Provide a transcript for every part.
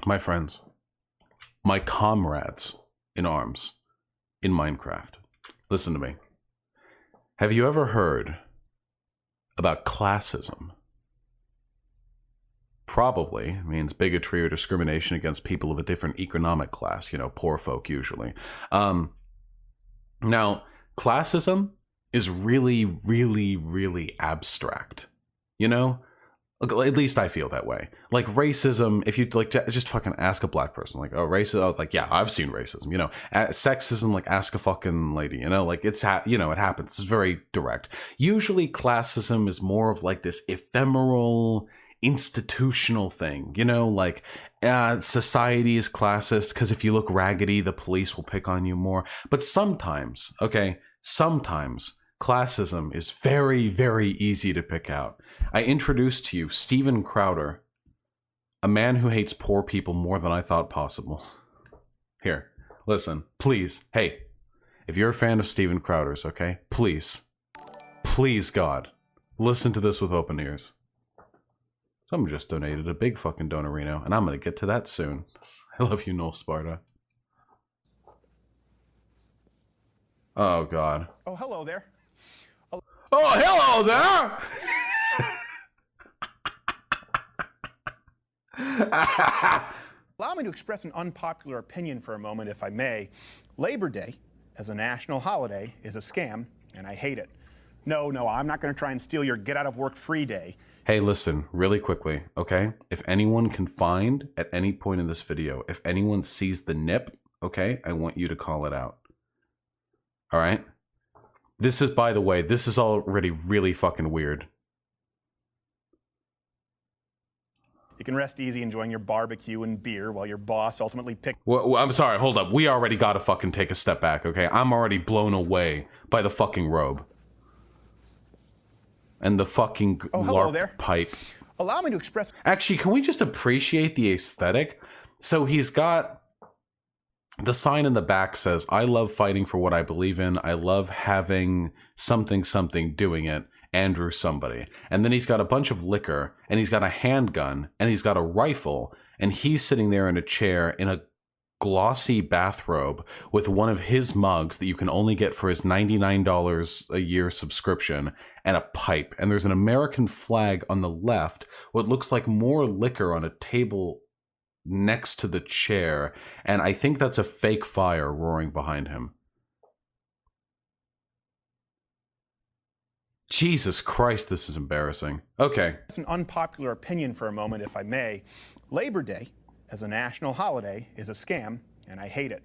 My friends, my comrades in arms in Minecraft, listen to me. Have you ever heard about classism? Probably means bigotry or discrimination against people of a different economic class, poor folk usually. Now, classism is really, really, really abstract. At least I feel that way. Like racism, if you like just fucking ask a black person, like, oh, racism, oh, like, yeah, I've seen racism, sexism, like ask a fucking lady, like it happens. It's very direct. Usually classism is more of like this ephemeral institutional thing, like society is classist because if you look raggedy, the police will pick on you more. But sometimes classism is very, very easy to pick out. I introduced to you Steven Crowder, a man who hates poor people more than I thought possible. Here, listen, please. Hey, if you're a fan of Steven Crowder's, okay, please, God, listen to this with open ears. Someone just donated a big fucking donorino, and I'm gonna get to that soon. I love you, Noel Sparta. Oh, God. Oh, hello there. Oh, hello there! Allow me to express an unpopular opinion for a moment, if I may. Labor Day, as a national holiday, is a scam, and I hate it. No, I'm not going to try and steal your get-out-of-work-free day. Hey, listen, really quickly, okay? If anyone can find, at any point in this video, if anyone sees the nip, okay, I want you to call it out. All right? This is, by the way, this is already really fucking weird. You can rest easy enjoying your barbecue and beer while your boss ultimately picks... Well, I'm sorry, hold up. We already gotta fucking take a step back, okay? I'm already blown away by the fucking robe. And the fucking LARP pipe. Allow me to express... Actually, can we just appreciate the aesthetic? So he's got... The sign in the back says, I love fighting for what I believe in. I love having something doing it. Andrew somebody. And then he's got a bunch of liquor, and he's got a handgun, and he's got a rifle, and he's sitting there in a chair in a glossy bathrobe with one of his mugs that you can only get for his $99 a year subscription, and a pipe. And there's an American flag on the left, what looks like more liquor on a table next to the chair, and I think that's a fake fire roaring behind him. Jesus Christ, this is embarrassing. Okay. It's an unpopular opinion for a moment, if I may. Labor Day, as a national holiday, is a scam, and I hate it.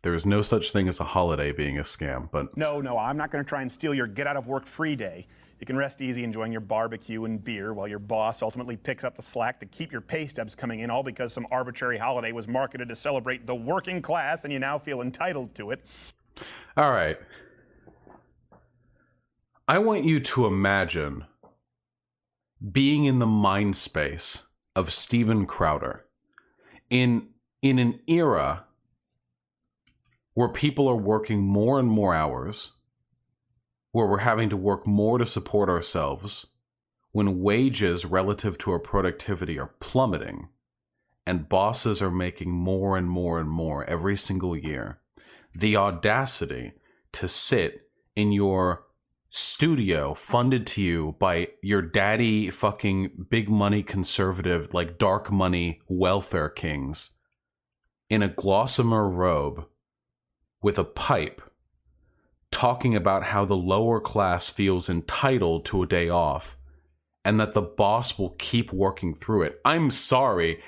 There is no such thing as a holiday being a scam, but... No, I'm not going to try and steal your get-out-of-work-free day. You can rest easy enjoying your barbecue and beer while your boss ultimately picks up the slack to keep your pay stubs coming in, all because some arbitrary holiday was marketed to celebrate the working class, and you now feel entitled to it. All right. I want you to imagine being in the mind space of Steven Crowder in an era where people are working more and more hours, where we're having to work more to support ourselves, when wages relative to our productivity are plummeting, and bosses are making more and more and more every single year. The audacity to sit in your studio funded to you by your daddy fucking big money conservative, like dark money welfare kings, in a gossamer robe with a pipe, talking about how the lower class feels entitled to a day off and that the boss will keep working through it. I'm sorry.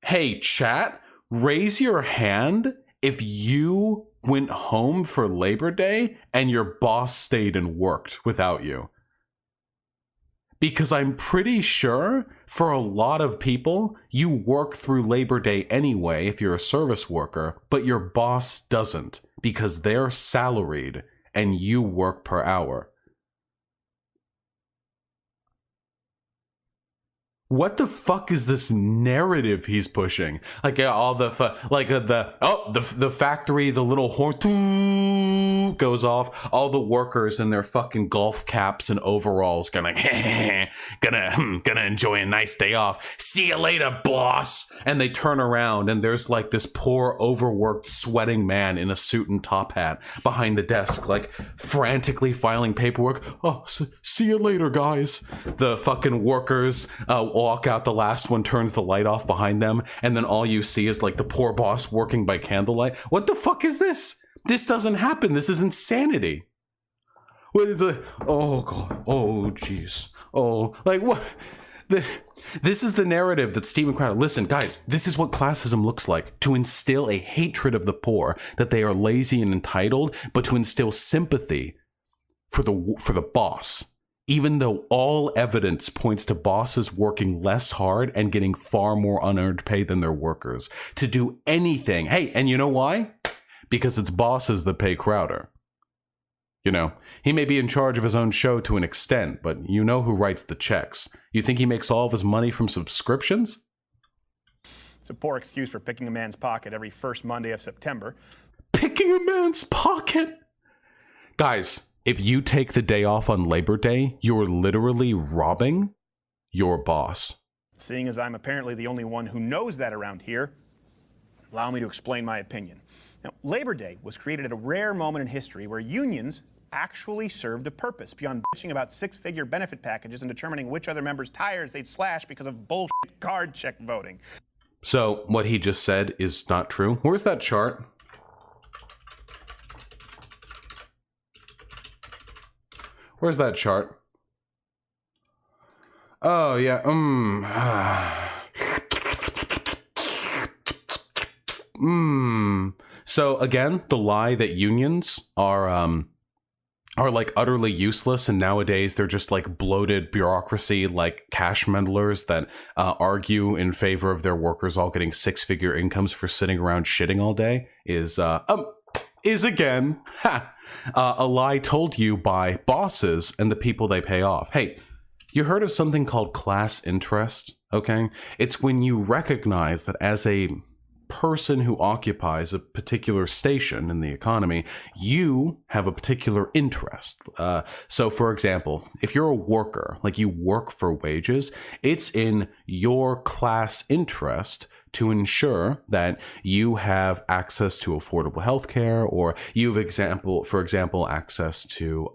Hey, chat, raise your hand if you went home for Labor Day and your boss stayed and worked without you. Because I'm pretty sure for a lot of people, you work through Labor Day anyway if you're a service worker, but your boss doesn't because they're salaried and you work per hour. what the fuck is this narrative he's pushing? Like all the the factory, the little horn goes off. All the workers in their fucking golf caps and overalls gonna enjoy a nice day off. See you later, boss. And they turn around and there's like this poor, overworked, sweating man in a suit and top hat behind the desk, like frantically filing paperwork. Oh, see you later, guys. The fucking workers walk out, the last one turns the light off behind them, and then all you see is like the poor boss working by candlelight. What the fuck is this? This doesn't happen. This is insanity. What is it? Oh god. Oh jeez. Oh, like what? This is the narrative that Steven Crowder. Listen, guys, this is what classism looks like: to instill a hatred of the poor, that they are lazy and entitled, but to instill sympathy for the boss. Even though all evidence points to bosses working less hard and getting far more unearned pay than their workers to do anything. Hey, and you know why? Because it's bosses that pay Crowder. You know, he may be in charge of his own show to an extent, but you know who writes the checks. You think he makes all of his money from subscriptions? It's a poor excuse for picking a man's pocket every first Monday of September. Picking a man's pocket? Guys, if you take the day off on Labor Day, you're literally robbing your boss. Seeing as I'm apparently the only one who knows that around here, allow me to explain my opinion. Now, Labor Day was created at a rare moment in history where unions actually served a purpose beyond bitching about six-figure benefit packages and determining which other members' tires they'd slash because of bullshit card check voting. So what he just said is not true. Where's that chart? Where's that chart? Oh, yeah. So again, the lie that unions are like utterly useless, and nowadays they're just like bloated bureaucracy, like cash meddlers that argue in favor of their workers all getting six-figure incomes for sitting around shitting all day is again a lie told you by bosses and the people they pay off. Hey, you heard of something called class interest? Okay, it's when you recognize that as a person who occupies a particular station in the economy, you have a particular interest. So for example, if you're a worker, like you work for wages, it's in your class interest to ensure that you have access to affordable healthcare, or you have, for example, access to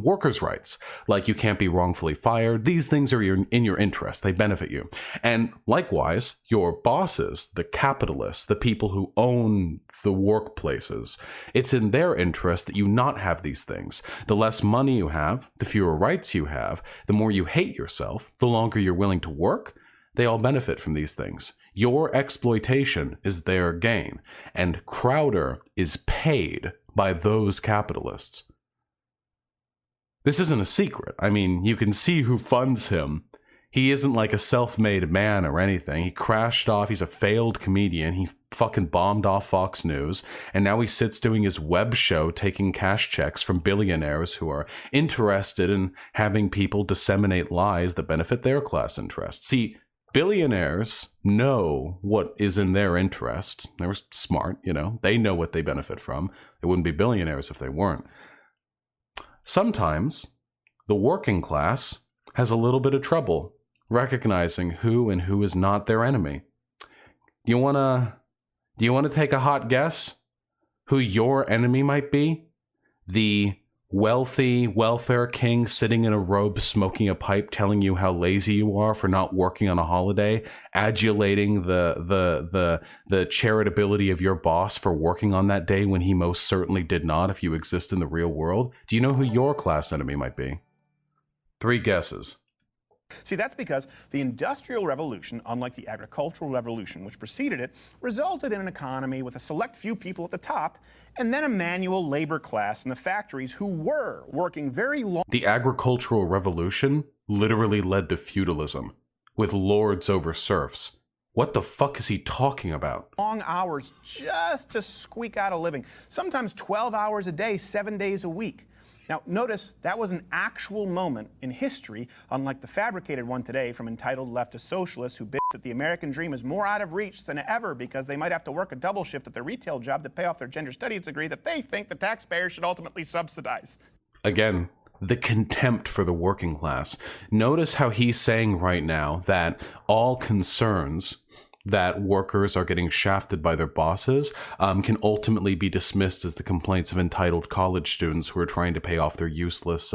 workers' rights. Like you can't be wrongfully fired. These things are in your interest. They benefit you. And likewise, your bosses, the capitalists, the people who own the workplaces, it's in their interest that you not have these things. The less money you have, the fewer rights you have, the more you hate yourself, the longer you're willing to work. They all benefit from these things. Your exploitation is their gain. And Crowder is paid by those capitalists. This isn't a secret. I mean, you can see who funds him. He isn't like a self-made man or anything. He crashed off. He's a failed comedian. He fucking bombed off Fox News. And now he sits doing his web show taking cash checks from billionaires who are interested in having people disseminate lies that benefit their class interests. See, billionaires know what is in their interest. They're smart, you know. They know what they benefit from. They wouldn't be billionaires if they weren't. Sometimes the working class has a little bit of trouble recognizing who and who is not their enemy. Do you want to take a hot guess who your enemy might be? The wealthy welfare king sitting in a robe smoking a pipe telling you how lazy you are for not working on a holiday, adulating the charitability of your boss for working on that day when he most certainly did not if you exist in the real world? Do you know who your class enemy might be? 3 guesses. See, that's because the Industrial Revolution, unlike the Agricultural Revolution, which preceded it, resulted in an economy with a select few people at the top, and then a manual labor class in the factories who were working very long. The Agricultural Revolution literally led to feudalism, with lords over serfs. What the fuck is he talking about? Long hours just to squeak out a living, sometimes 12 hours a day, 7 days a week. Now, notice that was an actual moment in history, unlike the fabricated one today from entitled leftist socialists who bitch that the American dream is more out of reach than ever because they might have to work a double shift at their retail job to pay off their gender studies degree that they think the taxpayer should ultimately subsidize. Again, the contempt for the working class. Notice how he's saying right now that all concerns that workers are getting shafted by their bosses can ultimately be dismissed as the complaints of entitled college students who are trying to pay off their useless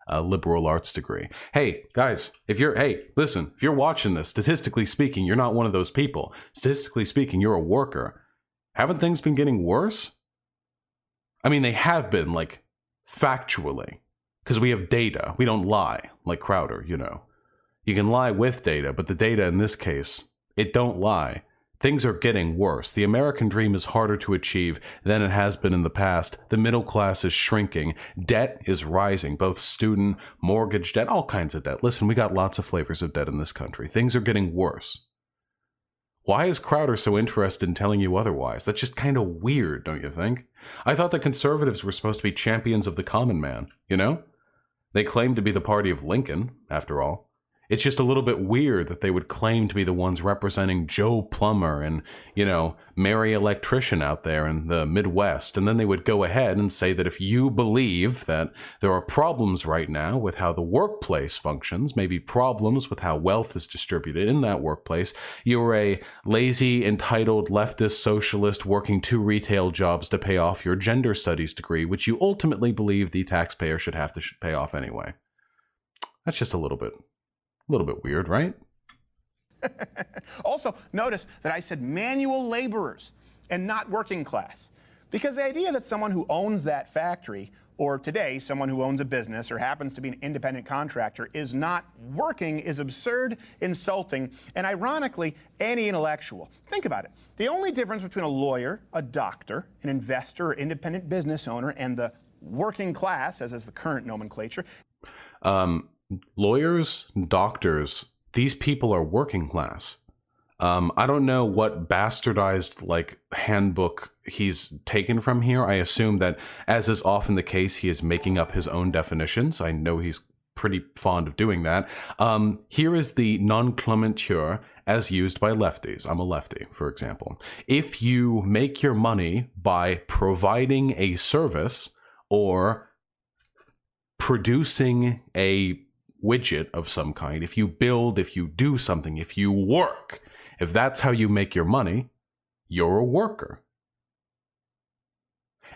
liberal arts degree. Hey, guys, if you're watching this, statistically speaking, you're not one of those people. Statistically speaking, you're a worker. Haven't things been getting worse? I mean, they have been, like, factually, because we have data. We don't lie, like Crowder, you know. You can lie with data, but the data in this case, it don't lie. Things are getting worse. The American dream is harder to achieve than it has been in the past. The middle class is shrinking. Debt is rising, both student, mortgage debt, all kinds of debt. Listen, we got lots of flavors of debt in this country. Things are getting worse. Why is Crowder so interested in telling you otherwise? That's just kind of weird, don't you think? I thought the conservatives were supposed to be champions of the common man, you know? They claim to be the party of Lincoln, after all. It's just a little bit weird that they would claim to be the ones representing Joe Plumber and, you know, Mary Electrician out there in the Midwest. And then they would go ahead and say that if you believe that there are problems right now with how the workplace functions, maybe problems with how wealth is distributed in that workplace, you're a lazy, entitled, leftist, socialist working 2 retail jobs to pay off your gender studies degree, which you ultimately believe the taxpayer should have to pay off anyway. That's just a little bit weird, right? Also, notice that I said manual laborers and not working class. Because the idea that someone who owns that factory, or today someone who owns a business or happens to be an independent contractor, is not working is absurd, insulting, and ironically, anti-intellectual. Think about it. The only difference between a lawyer, a doctor, an investor, or independent business owner, and the working class, as is the current nomenclature, lawyers, doctors, these people are working class. I don't know what bastardized, like, handbook he's taken from here. I assume that, as is often the case, he is making up his own definitions. I know he's pretty fond of doing that. Here is the nomenclature as used by lefties. I'm a lefty, for example. If you make your money by providing a service or producing a widget of some kind, if you build, if you do something, if you work, if that's how you make your money, you're a worker.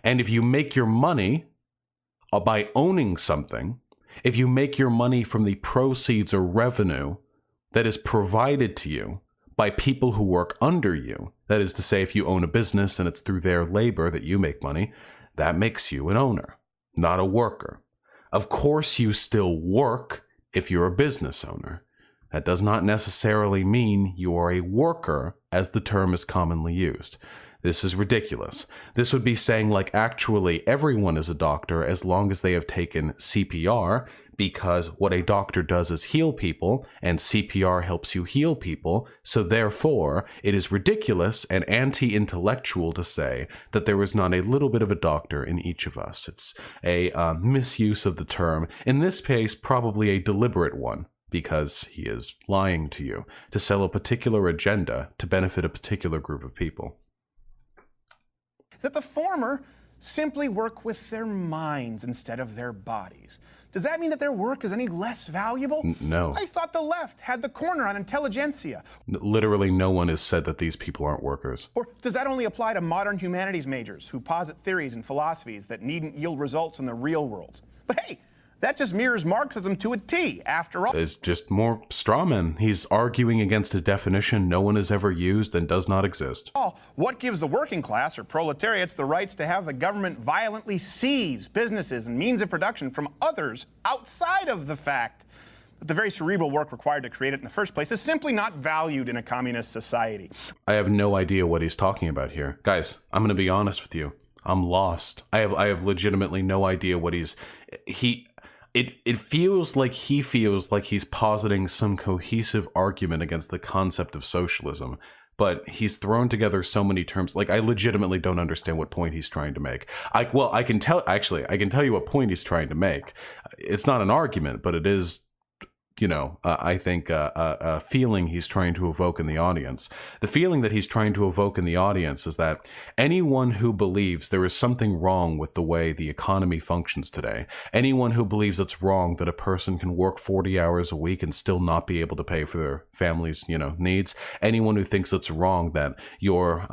And if you make your money by owning something, if you make your money from the proceeds or revenue that is provided to you by people who work under you, that is to say, if you own a business and it's through their labor that you make money, that makes you an owner, not a worker. Of course, you still work if you're a business owner. That does not necessarily mean you are a worker, as the term is commonly used. This is ridiculous. This would be saying, like, actually everyone is a doctor as long as they have taken CPR, because what a doctor does is heal people, and CPR helps you heal people, so therefore it is ridiculous and anti-intellectual to say that there is not a little bit of a doctor in each of us. It's a misuse of the term, in this case probably a deliberate one, because he is lying to you to sell a particular agenda to benefit a particular group of people. That the former simply work with their minds instead of their bodies. Does that mean that their work is any less valuable? No. I thought the left had the corner on intelligentsia. Literally no one has said that these people aren't workers. Or does that only apply to modern humanities majors who posit theories and philosophies that needn't yield results in the real world? But hey, that just mirrors Marxism to a T, after all. It's just more strawman. He's arguing against a definition no one has ever used and does not exist. What gives the working class or proletariats the rights to have the government violently seize businesses and means of production from others outside of the fact that the very cerebral work required to create it in the first place is simply not valued in a communist society? I have no idea what he's talking about here. Guys, I'm going to be honest with you. I'm lost. I have legitimately no idea what it feels like he feels like he's positing some cohesive argument against the concept of socialism, but he's thrown together so many terms. Like, I legitimately don't understand what point he's trying to make. I can tell you what point he's trying to make. It's not an argument, but it is, I think a feeling he's trying to evoke in the audience. The feeling that he's trying to evoke in the audience is that anyone who believes there is something wrong with the way the economy functions today, anyone who believes it's wrong that a person can work 40 hours a week and still not be able to pay for their family's, needs, anyone who thinks it's wrong that your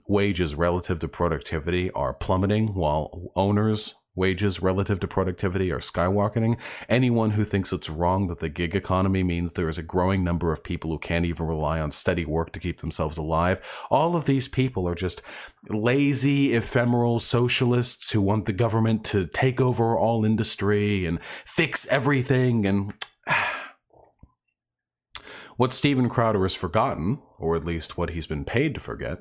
wages relative to productivity are plummeting while owners' wages relative to productivity are skyrocketing, anyone who thinks it's wrong that the gig economy means there is a growing number of people who can't even rely on steady work to keep themselves alive, all of these people are just lazy, ephemeral socialists who want the government to take over all industry and fix everything. And what Steven Crowder has forgotten, or at least what he's been paid to forget,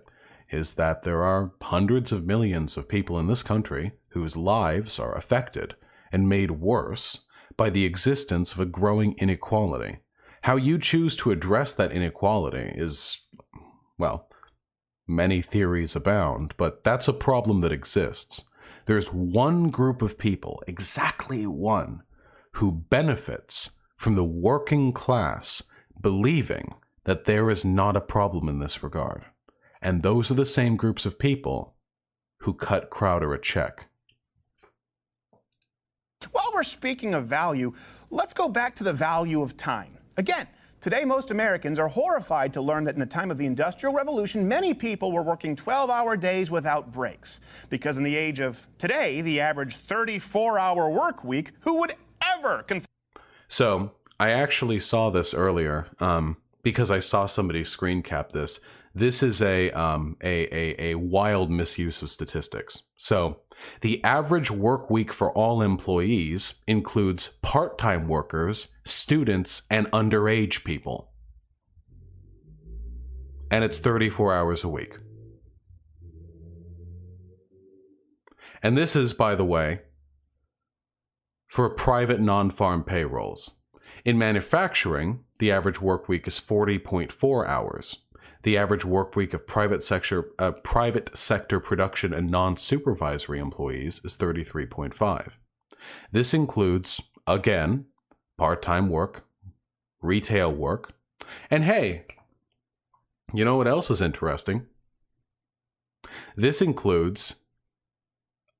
is that there are hundreds of millions of people in this country whose lives are affected and made worse by the existence of a growing inequality. How you choose to address that inequality is, well, many theories abound, but that's a problem that exists. There's one group of people, exactly one, who benefits from the working class believing that there is not a problem in this regard. And those are the same groups of people who cut Crowder a check. While we're speaking of value, let's go back to the value of time. Again, today most Americans are horrified to learn that in the time of the Industrial Revolution, many people were working 12-hour days without breaks. Because in the age of today, the average 34-hour work week, who would ever consider... So, I actually saw this earlier because I saw somebody screen cap this. This is a wild misuse of statistics. So, the average work week for all employees includes part-time workers, students, and underage people. And it's 34 hours a week. And this is, by the way, for private non-farm payrolls. In manufacturing, the average work week is 40.4 hours. The average work week of private sector production and non-supervisory employees is 33.5. This includes, again, part-time work, retail work, and hey, you know what else is interesting? This includes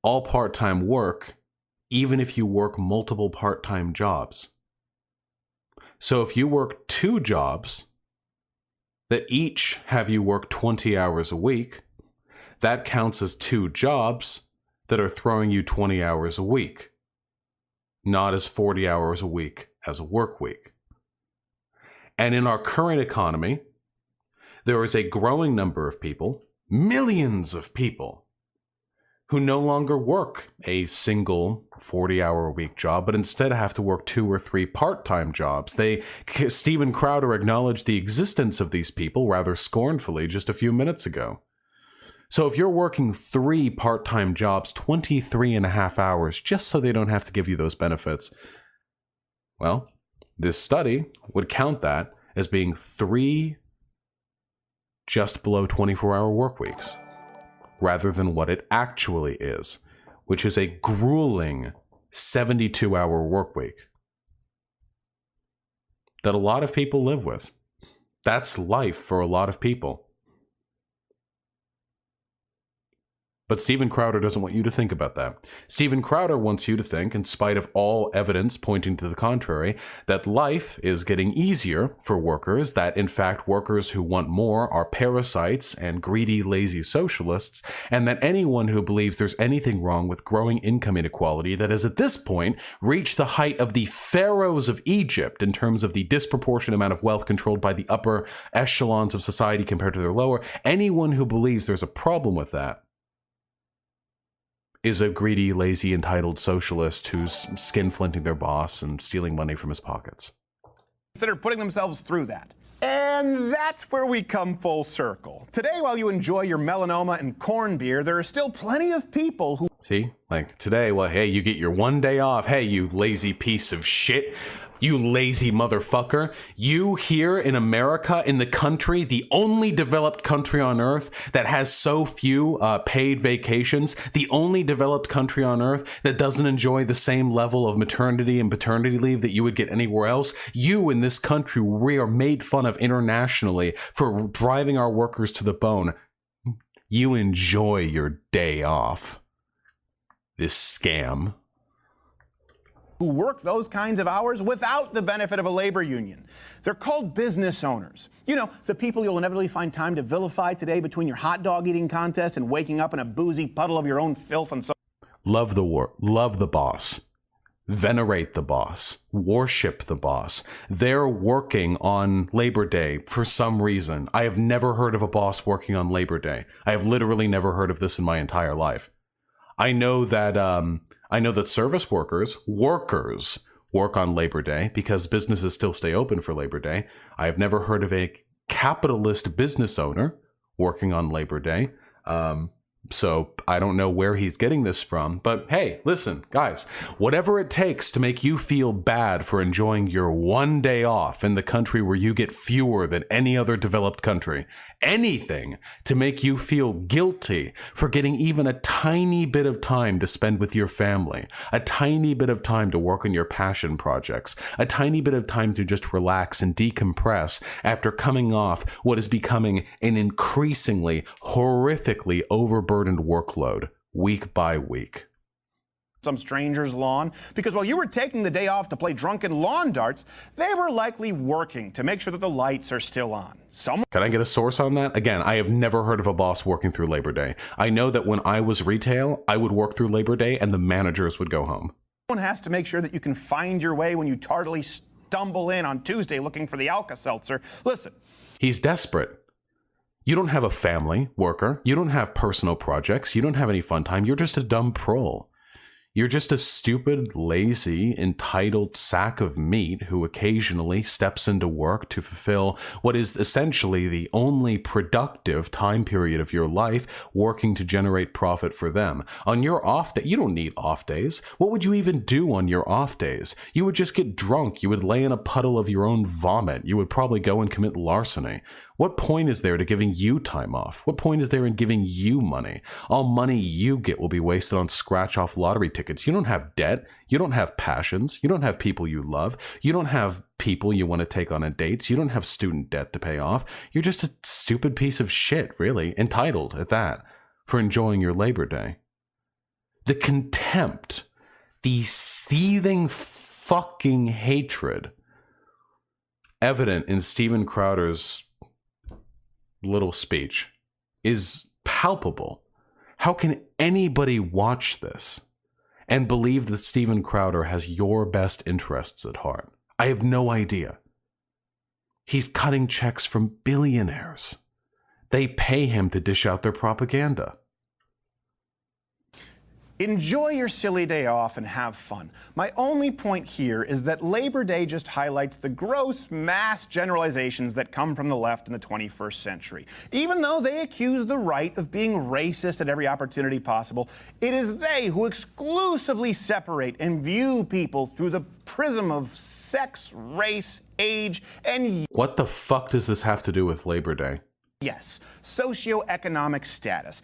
all part-time work, even if you work multiple part-time jobs. So if you work 2 jobs that each have you work 20 hours a week, that counts as 2 jobs that are throwing you 20 hours a week, not as 40 hours a week as a work week. And in our current economy, there is a growing number of people, millions of people, who no longer work a single 40-hour-a-week job, but instead have to work 2 or 3 part-time jobs. Steven Crowder acknowledged the existence of these people rather scornfully just a few minutes ago. So if you're working 3 part-time jobs, 23.5 hours, just so they don't have to give you those benefits, well, this study would count that as being 3 just below 24-hour work weeks, rather than what it actually is, which is a grueling 72-hour work week that a lot of people live with. That's life for a lot of people. But Steven Crowder doesn't want you to think about that. Steven Crowder wants you to think, in spite of all evidence pointing to the contrary, that life is getting easier for workers, that in fact workers who want more are parasites and greedy, lazy socialists, and that anyone who believes there's anything wrong with growing income inequality that has at this point reached the height of the pharaohs of Egypt in terms of the disproportionate amount of wealth controlled by the upper echelons of society compared to their lower, anyone who believes there's a problem with that is a greedy, lazy, entitled socialist who's skinflinting their boss and stealing money from his pockets. Consider putting themselves through that. And that's where we come full circle. Today, while you enjoy your melanoma and corn beer, there are still plenty of people who See, like today, well, hey, you get your 1 day off. Hey, you lazy piece of shit. You lazy motherfucker. You here in America, in the country, the only developed country on earth that has so few paid vacations, the only developed country on earth that doesn't enjoy the same level of maternity and paternity leave that you would get anywhere else. You in this country, we are made fun of internationally for driving our workers to the bone. You enjoy your day off. This scam. Who work those kinds of hours without the benefit of a labor union. They're called business owners. You know, the people you'll inevitably find time to vilify today between your hot dog eating contest and waking up in a boozy puddle of your own filth and so. Love the war. Love the boss. Venerate the boss. Worship the boss. They're working on Labor Day for some reason. I have never heard of a boss working on Labor Day. I have literally never heard of this in my entire life. I know that service workers work on Labor Day because businesses still stay open for Labor Day. I have never heard of a capitalist business owner working on Labor Day. So I don't know where he's getting this from, but hey, listen, guys, whatever it takes to make you feel bad for enjoying your 1 day off in the country where you get fewer than any other developed country, anything to make you feel guilty for getting even a tiny bit of time to spend with your family, a tiny bit of time to work on your passion projects, a tiny bit of time to just relax and decompress after coming off what is becoming an increasingly horrifically overburdened workload week by week. Some stranger's lawn, because while you were taking the day off to play drunken lawn darts, they were likely working to make sure that the lights are still on. Can I get a source on that? Again, I have never heard of a boss working through Labor Day. I know that when I was retail, I would work through Labor Day and the managers would go home. Someone has to make sure that you can find your way when you tardily stumble in on Tuesday looking for the Alka-Seltzer. Listen. He's desperate. You don't have a family, worker. You don't have personal projects. You don't have any fun time. You're just a dumb troll. You're just a stupid, lazy, entitled sack of meat who occasionally steps into work to fulfill what is essentially the only productive time period of your life, working to generate profit for them. On your off day, you don't need off days. What would you even do on your off days? You would just get drunk. You would lay in a puddle of your own vomit. You would probably go and commit larceny. What point is there to giving you time off? What point is there in giving you money? All money you get will be wasted on scratch-off lottery tickets. You don't have debt. You don't have passions. You don't have people you love. You don't have people you want to take on dates. You don't have student debt to pay off. You're just a stupid piece of shit, really, entitled at that, for enjoying your Labor Day. The contempt, the seething fucking hatred evident in Steven Crowder's little speech is palpable. How can anybody watch this and believe that Steven Crowder has your best interests at heart? I have no idea. He's cutting checks from billionaires. They pay him to dish out their propaganda. Enjoy your silly day off and have fun. My only point here is that Labor Day just highlights the gross mass generalizations that come from the left in the 21st century. Even though they accuse the right of being racist at every opportunity possible, it is they who exclusively separate and view people through the prism of sex, race, age, and what the fuck does this have to do with Labor Day? Yes, socioeconomic status.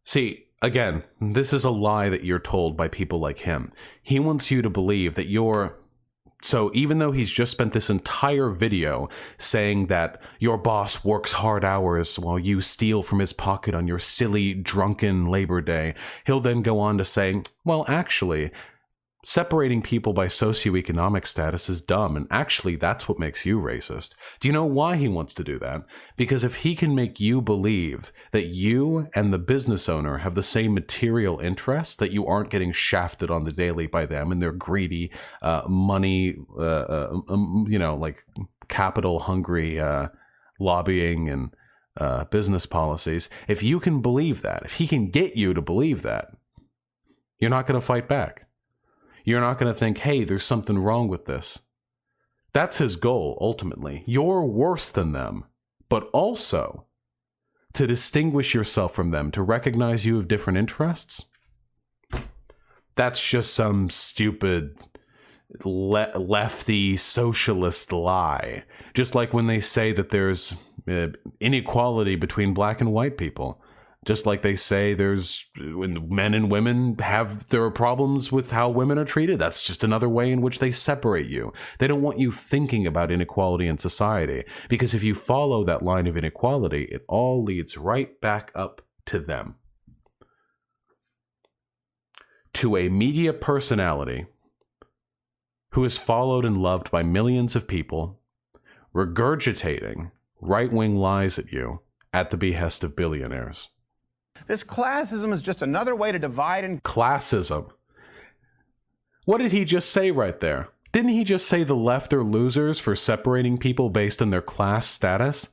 See, again, this is a lie that you're told by people like him. He wants you to believe that you're... So even though he's just spent this entire video saying that your boss works hard hours while you steal from his pocket on your silly, drunken Labor Day, he'll then go on to say, well, actually, separating people by socioeconomic status is dumb, and actually that's what makes you racist. Do you know why he wants to do that? Because if he can make you believe that you and the business owner have the same material interests, that you aren't getting shafted on the daily by them and their greedy, money, like capital-hungry lobbying and business policies, if you can believe that, if he can get you to believe that, you're not going to fight back. You're not going to think, hey, there's something wrong with this. That's his goal, ultimately. You're worse than them, but also to distinguish yourself from them, to recognize you have different interests. that's just some stupid lefty socialist lie. Just like when they say that there's inequality between black and white people. Just like they say there's when men and women there are problems with how women are treated. That's just another way in which they separate you. They don't want you thinking about inequality in society, because if you follow that line of inequality, it all leads right back up to them. To a media personality who is followed and loved by millions of people, regurgitating right-wing lies at you at the behest of billionaires. This classism is just another way to divide and... Classism. What did he just say right there? Didn't he just say the left are losers for separating people based on their class status?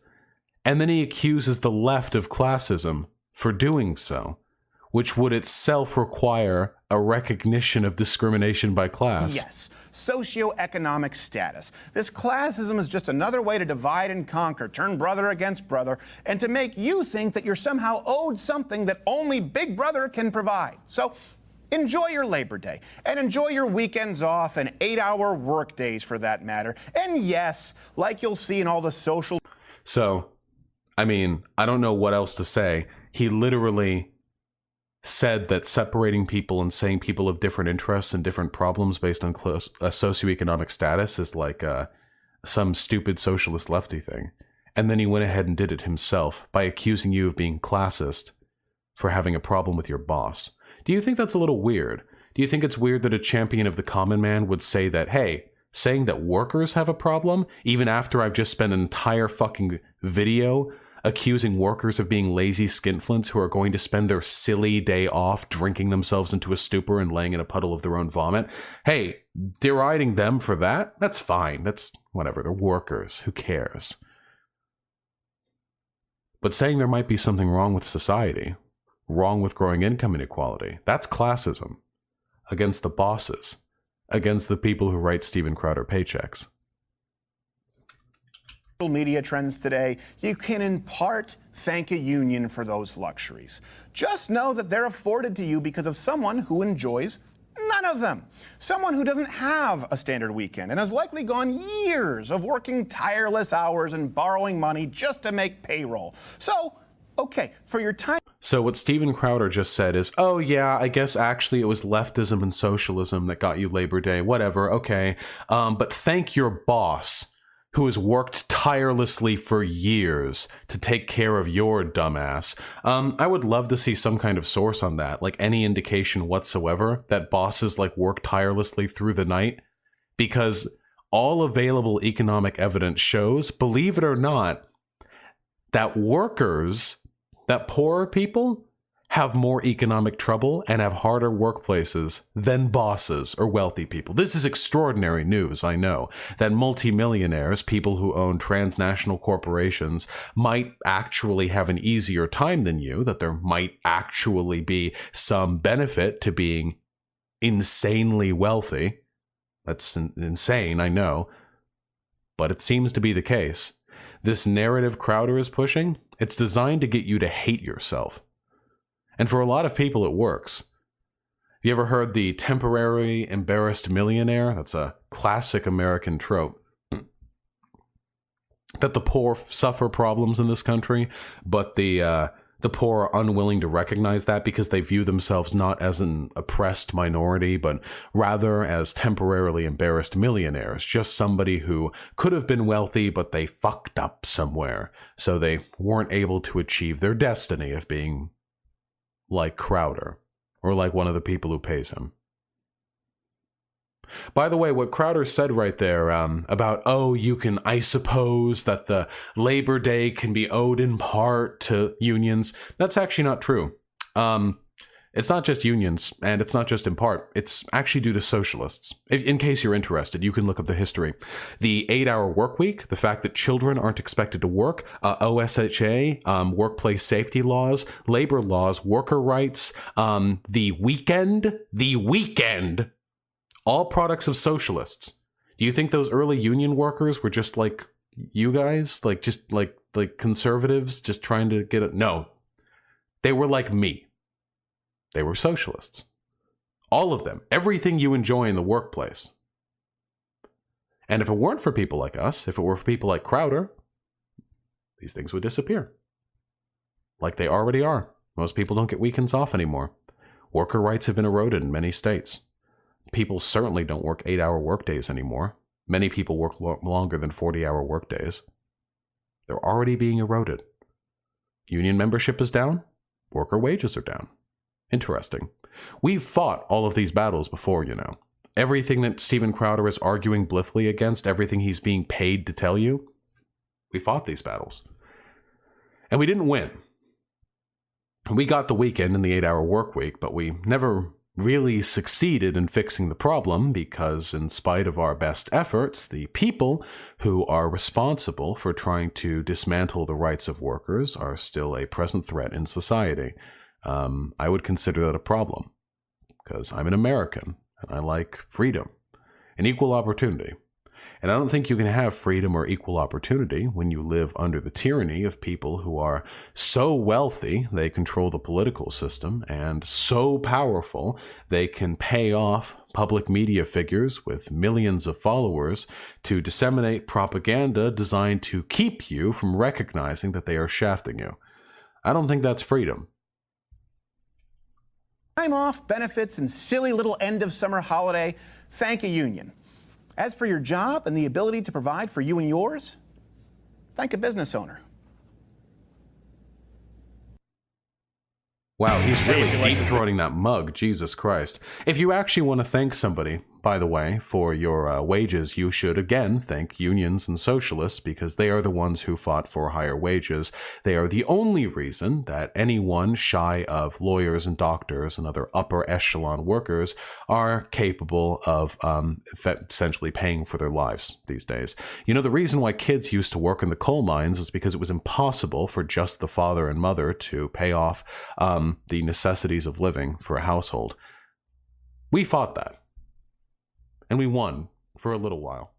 And then he accuses the left of classism for doing so, which would itself require a recognition of discrimination by class. Yes, socioeconomic status. This classism is just another way to divide and conquer, turn brother against brother, and to make you think that you're somehow owed something that only Big Brother can provide. So enjoy your Labor Day, and enjoy your weekends off and 8-hour work days for that matter. And yes, like you'll see in all the social... So, I mean, I don't know what else to say. He literally said that separating people and saying people have different interests and different problems based on socioeconomic status is like some stupid socialist lefty thing. And then he went ahead and did it himself by accusing you of being classist for having a problem with your boss. Do you think that's a little weird? Do you think it's weird that a champion of the common man would say that, hey, saying that workers have a problem, even after I've just spent an entire fucking video accusing workers of being lazy skinflints who are going to spend their silly day off drinking themselves into a stupor and laying in a puddle of their own vomit? Hey, deriding them for that? That's fine. That's whatever. They're workers. Who cares? But saying there might be something wrong with society, wrong with growing income inequality, that's classism. Against the bosses. Against the people who write Steven Crowder paychecks. Media trends today, you can in part thank a union for those luxuries. Just know that they're afforded to you because of someone who enjoys none of them. Someone who doesn't have a standard weekend and has likely gone years of working tireless hours and borrowing money just to make payroll. So, okay, for your time... So what Steven Crowder just said is, oh yeah, I guess actually it was leftism and socialism that got you Labor Day, whatever, okay. But thank your boss, who has worked tirelessly for years to take care of your dumbass. I would love to see some kind of source on that, like any indication whatsoever that bosses like work tirelessly through the night, because all available economic evidence shows, believe it or not, that workers, that poorer people, have more economic trouble and have harder workplaces than bosses or wealthy people. This is extraordinary news, I know, that multimillionaires, people who own transnational corporations, might actually have an easier time than you, that there might actually be some benefit to being insanely wealthy. That's insane, I know, but it seems to be the case. This narrative Crowder is pushing, it's designed to get you to hate yourself. And for a lot of people, it works. Have you ever heard the temporary embarrassed millionaire? That's a classic American trope. That the poor suffer problems in this country, but the poor are unwilling to recognize that because they view themselves not as an oppressed minority, but rather as temporarily embarrassed millionaires. Just somebody who could have been wealthy, but they fucked up somewhere. So they weren't able to achieve their destiny of being like Crowder, or like one of the people who pays him. By the way, what Crowder said right there about, oh, I suppose that the Labor Day can be owed in part to unions, that's actually not true. It's not just unions, and it's not just in part. It's actually due to socialists. In case you're interested, you can look up the history. The 8-hour work week, the fact that children aren't expected to work, OSHA, workplace safety laws, labor laws, worker rights, the weekend, all products of socialists. Do you think those early union workers were just like you guys? Like just like conservatives just trying to get it? No. They were like me. They were socialists. All of them. Everything you enjoy in the workplace. And if it weren't for people like us, if it were for people like Crowder, these things would disappear. Like they already are. Most people don't get weekends off anymore. Worker rights have been eroded in many states. People certainly don't work 8-hour workdays anymore. Many people work longer than 40-hour workdays. They're already being eroded. Union membership is down. Worker wages are down. Interesting. We've fought all of these battles before, you know. Everything that Steven Crowder is arguing blithely against, everything he's being paid to tell you, we fought these battles. And we didn't win. We got the weekend in the 8-hour work week, but we never really succeeded in fixing the problem because, in spite of our best efforts, the people who are responsible for trying to dismantle the rights of workers are still a present threat in society. I would consider that a problem because I'm an American and I like freedom and equal opportunity. And I don't think you can have freedom or equal opportunity when you live under the tyranny of people who are so wealthy they control the political system and so powerful they can pay off public media figures with millions of followers to disseminate propaganda designed to keep you from recognizing that they are shafting you. I don't think that's freedom. Time off, benefits, and silly little end of summer holiday, thank a union. As for your job and the ability to provide for you and yours, thank a business owner. Wow, he's really deep-throating that mug, Jesus Christ. If you actually want to thank somebody, by the way, for your wages, you should again thank unions and socialists because they are the ones who fought for higher wages. They are the only reason that anyone shy of lawyers and doctors and other upper echelon workers are capable of essentially paying for their lives these days. You know, the reason why kids used to work in the coal mines is because it was impossible for just the father and mother to pay off the necessities of living for a household. We fought that. And we won for a little while.